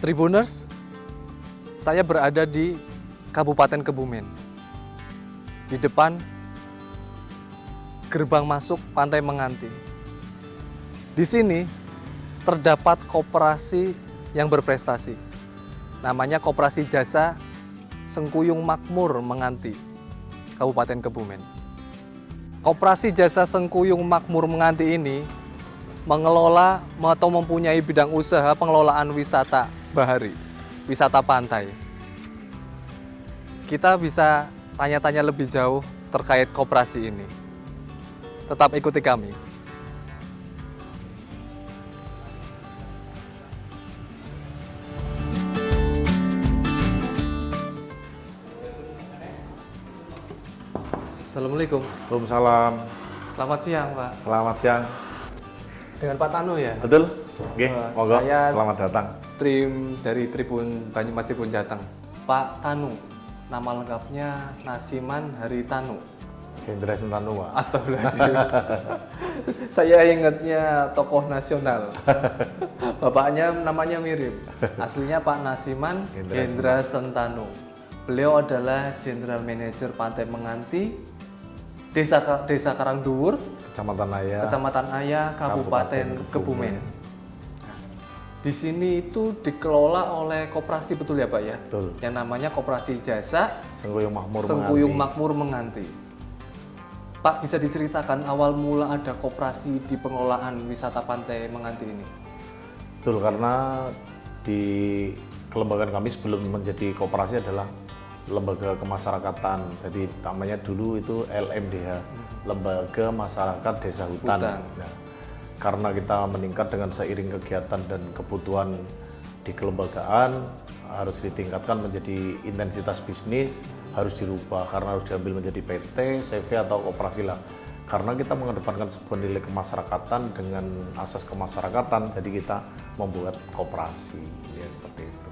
Tribuners, saya berada di Kabupaten Kebumen. Di depan gerbang masuk Pantai Menganti. Di sini terdapat koperasi yang berprestasi. Namanya Koperasi Jasa Sengkuyung Makmur Menganti, Kabupaten Kebumen. Koperasi Jasa Sengkuyung Makmur Menganti ini mengelola atau mempunyai bidang usaha pengelolaan wisata bahari, wisata pantai. Kita bisa tanya-tanya lebih jauh terkait koperasi ini. Tetap ikuti kami. Assalamualaikum. Waalaikumsalam. Selamat siang, Pak. Selamat siang. Dengan Pak Tanu ya? Betul? Oke, monggo. Saya Selamat datang. dari Tribun Banyumas Tribun Jateng. Pak Tanu, nama lengkapnya Nasiman Haritanu. Hendra Sentanu, Pak. Astagfirullahaladzim. Saya ingatnya tokoh nasional. Bapaknya namanya mirip. Aslinya Pak Nasiman Hendra Sentanu. Beliau adalah General Manager Pantai Menganti, Desa Karangduwur, Kecamatan Aya, Kabupaten Kebumen. Nah, di sini itu dikelola oleh koperasi, betul ya Pak ya? Betul. Yang namanya Koperasi Jasa Sengkuyung Makmur Menganti. Pak, bisa diceritakan awal mula ada koperasi di pengelolaan wisata Pantai Menganti ini? Betul, karena di kelembagaan kami sebelum menjadi koperasi adalah lembaga kemasyarakatan. Jadi namanya dulu itu LMDH, Lembaga Masyarakat Desa Hutan. Nah, karena kita meningkat dengan seiring kegiatan dan kebutuhan di kelembagaan, harus ditingkatkan menjadi intensitas bisnis, harus dirubah karena harus diambil menjadi PT, CV atau koperasi lah. Karena kita mengedepankan sebuah nilai kemasyarakatan dengan asas kemasyarakatan, jadi kita membuat koperasi, ya seperti itu.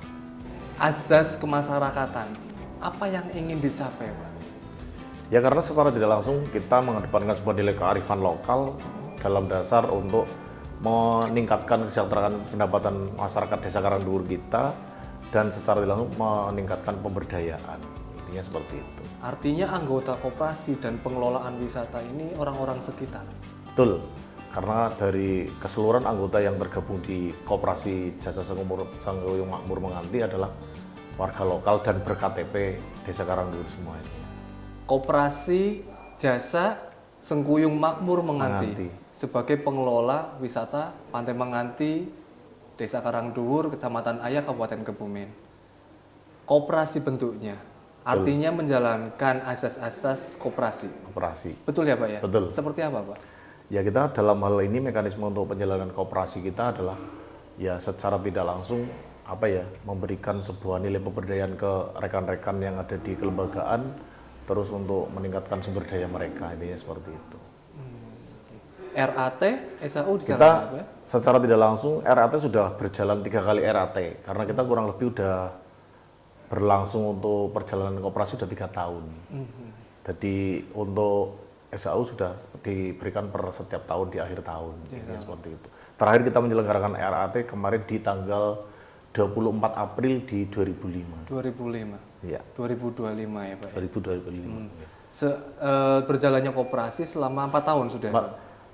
Azas kemasyarakatan, apa yang ingin dicapai, Pak? Ya karena secara tidak langsung kita mengedepankan sebuah nilai kearifan lokal dalam dasar untuk meningkatkan kesejahteraan pendapatan masyarakat Desa Karangduwur kita dan secara tidak langsung meningkatkan pemberdayaan. Intinya seperti itu. Artinya anggota koperasi dan pengelolaan wisata ini orang-orang sekitar? Betul, karena dari keseluruhan anggota yang tergabung di Koperasi Jasa Sengkuyung Makmur Menganti adalah warga lokal dan ber-KTP Desa Karangduwur semua ini. Koperasi Jasa Sengkuyung Makmur Menganti sebagai pengelola wisata Pantai Menganti, Desa Karangduwur, Kecamatan Aya, Kabupaten Kebumen. Koperasi bentuknya, artinya menjalankan asas-asas koperasi. Betul ya Pak ya? Betul. Seperti apa Pak? Ya kita dalam hal ini mekanisme untuk penjalanan koperasi kita adalah ya secara tidak langsung memberikan sebuah nilai pemberdayaan ke rekan-rekan yang ada di kelembagaan, terus untuk meningkatkan sumber daya mereka, intinya seperti itu. RAT, SAU di Kita sana, secara tidak langsung RAT sudah berjalan 3 kali RAT, karena kita kurang lebih udah berlangsung untuk perjalanan koperasi sudah 3 tahun. Jadi untuk SAU sudah diberikan per setiap tahun di akhir tahun, intinya seperti itu. Terakhir kita menyelenggarakan RAT kemarin di tanggal 24 April di 2005. 2005? Iya. 2025 ya Pak? 2025. Berjalannya koperasi selama 4 tahun sudah?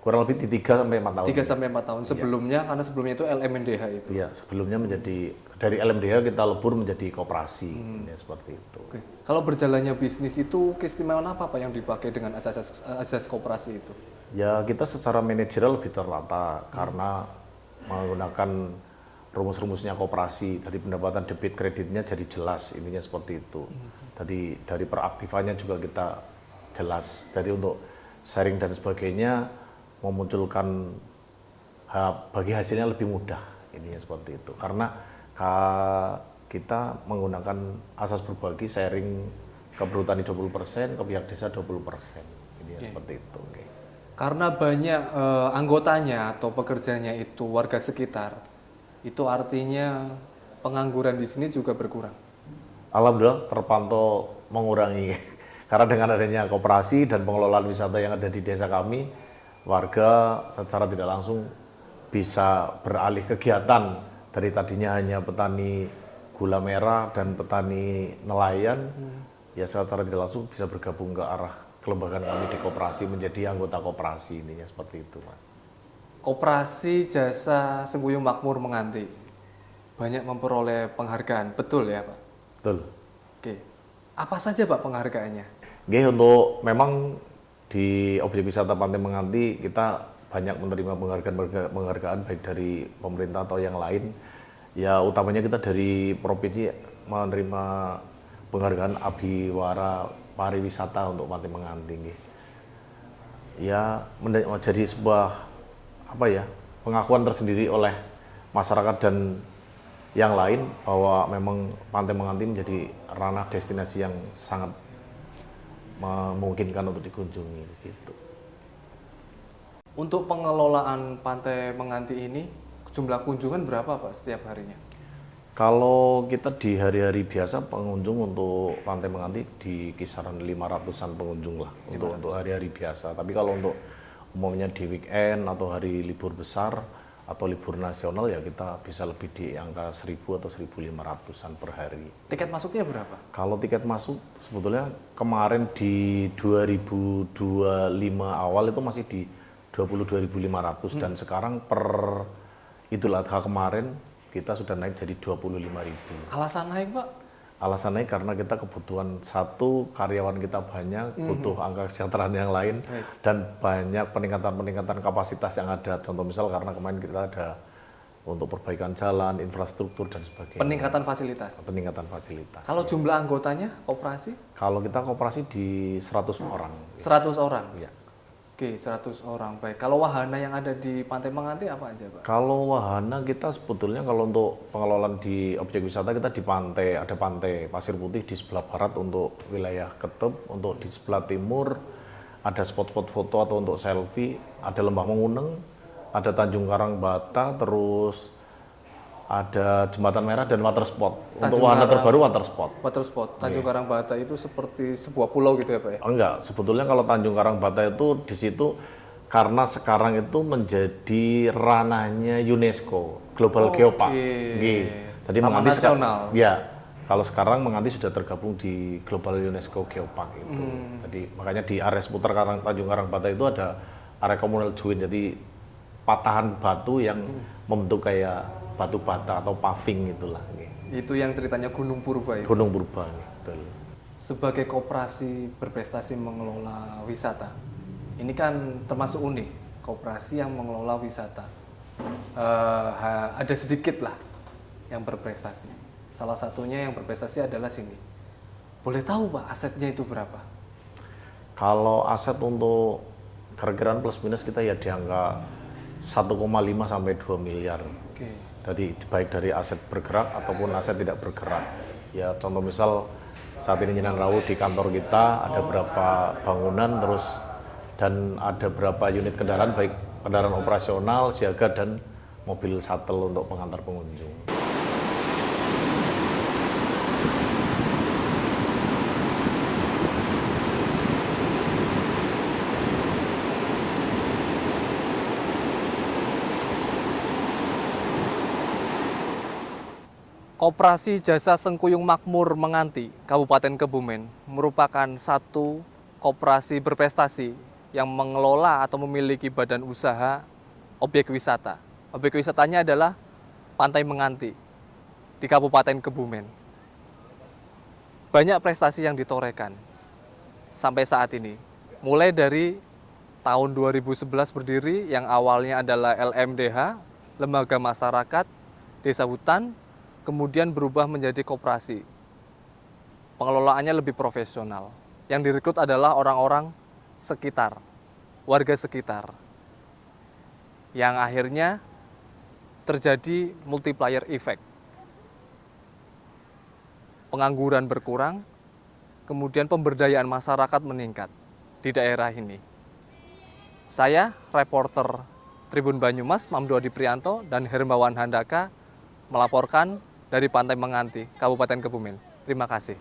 Kurang lebih di 3-4 tahun. 3-4 tahun. Sebelumnya, karena sebelumnya itu LMNDH itu? Iya, sebelumnya menjadi, dari LMDH kita lebur menjadi koperasi, ya, seperti itu. Oke. Kalau berjalannya bisnis itu, keistimewaan apa Pak yang dipakai dengan asas koperasi itu? Ya, kita secara manajerial lebih tertata, karena menggunakan rumus-rumusnya koperasi, tadi pendapatan debit kreditnya jadi jelas, intinya seperti itu. Tadi dari peraktifannya juga kita jelas. Jadi untuk sharing dan sebagainya memunculkan bagi hasilnya lebih mudah, intinya seperti itu. Karena kita menggunakan asas berbagi, sharing ke perhutani 20%, ke pihak desa 20%, intinya seperti itu. Karena banyak anggotanya atau pekerjanya itu warga sekitar, itu artinya pengangguran di sini juga berkurang. Alhamdulillah terpantau mengurangi. Karena dengan adanya koperasi dan pengelolaan wisata yang ada di desa kami, warga secara tidak langsung bisa beralih kegiatan dari tadinya hanya petani gula merah dan petani nelayan, ya secara tidak langsung bisa bergabung ke arah kelembagaan kami di koperasi, menjadi anggota koperasi, intinya seperti itu, Pak. Koperasi Jasa Sengkuyung Makmur Menganti banyak memperoleh penghargaan, betul ya Pak? Betul. Oke, apa saja Pak penghargaannya? Oke, untuk memang di objek wisata Pantai Menganti kita banyak menerima penghargaan baik dari pemerintah atau yang lain. Ya utamanya kita dari provinsi menerima penghargaan Abiwara Pariwisata untuk Pantai Menganti. Ya menjadi sebuah pengakuan tersendiri oleh masyarakat dan yang lain bahwa memang Pantai Menganti menjadi ranah destinasi yang sangat memungkinkan untuk dikunjungi gitu. Untuk pengelolaan Pantai Menganti ini, jumlah kunjungan berapa Pak setiap harinya? Kalau kita di hari-hari biasa pengunjung untuk Pantai Menganti di kisaran 500-an pengunjung lah untuk hari-hari biasa. Tapi kalau untuk umumnya di weekend atau hari libur besar atau libur nasional ya kita bisa lebih di angka 1000 atau 1500-an per hari. Tiket masuknya berapa? Kalau tiket masuk sebetulnya kemarin di 2025 awal itu masih di 22.500 dan sekarang per Idul Adha kemarin kita sudah naik jadi 25.000. Alasan naik Pak? Alasan naik karena kita kebutuhan satu, karyawan kita banyak, butuh angka kesejahteraan yang lain, dan banyak peningkatan kapasitas yang ada. Contoh misal karena kemarin kita ada untuk perbaikan jalan, infrastruktur dan sebagainya. Peningkatan fasilitas? Peningkatan fasilitas. Kalau jumlah anggotanya koperasi? Kalau kita koperasi di 100 orang. 100 orang? Ya. Oke, 100 orang. Baik. Kalau wahana yang ada di Pantai Menganti apa aja, Pak? Kalau wahana kita sebetulnya kalau untuk pengelolaan di objek wisata kita di pantai, ada pantai Pasir Putih di sebelah barat untuk wilayah Ketep, untuk di sebelah timur ada spot-spot foto atau untuk selfie, ada Lembah Menguneng, ada Tanjung Karang Bata, terus ada Jembatan Merah dan water spot. Untuk wahana terbaru water spot. Water spot. Tanjung Karang Bata itu seperti sebuah pulau gitu ya, Pak ya? Enggak, sebetulnya kalau Tanjung Karang Bata itu di situ karena sekarang itu menjadi ranahnya UNESCO, Global Geopark. Jadi Taman Menganti nasional. Ya, kalau sekarang Menganti sudah tergabung di Global UNESCO Geopark itu. Jadi makanya di area seputar Tanjung Karang Bata itu ada area communal joint, jadi patahan batu yang membentuk kayak batu bata atau paving itulah. Itu yang ceritanya Gunung Purba itu. Gunung Purba. Betul. Sebagai koperasi berprestasi mengelola wisata, ini kan termasuk unik, koperasi yang mengelola wisata. Ada sedikit lah yang berprestasi. Salah satunya yang berprestasi adalah sini. Boleh tahu Pak asetnya itu berapa? Kalau aset untuk kira-kiraan plus minus kita ya di angka 1,5 sampai 2 miliar. Oke. Jadi baik dari aset bergerak ataupun aset tidak bergerak. Ya contoh misal saat ini Nyinan Rawu di kantor kita ada berapa bangunan terus dan ada berapa unit kendaraan baik kendaraan operasional, siaga dan mobil shuttle untuk pengantar pengunjung. Koperasi Jasa Sengkuyung Makmur Menganti, Kabupaten Kebumen, merupakan satu koperasi berprestasi yang mengelola atau memiliki badan usaha objek wisata. Objek wisatanya adalah Pantai Menganti di Kabupaten Kebumen. Banyak prestasi yang ditorehkan sampai saat ini. Mulai dari tahun 2011 berdiri yang awalnya adalah LMDH, Lembaga Masyarakat Desa Hutan, kemudian berubah menjadi koperasi. Pengelolaannya lebih profesional. Yang direkrut adalah orang-orang sekitar, warga sekitar. Yang akhirnya terjadi multiplier effect. Pengangguran berkurang, kemudian pemberdayaan masyarakat meningkat di daerah ini. Saya, reporter Tribun Banyumas, Mamdu Adi Prianto, dan Hermawan Handaka melaporkan dari Pantai Menganti, Kabupaten Kebumen. Terima kasih.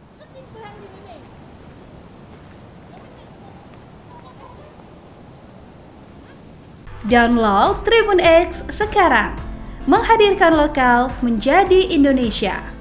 Download Tribun X sekarang, menghadirkan lokal menjadi Indonesia.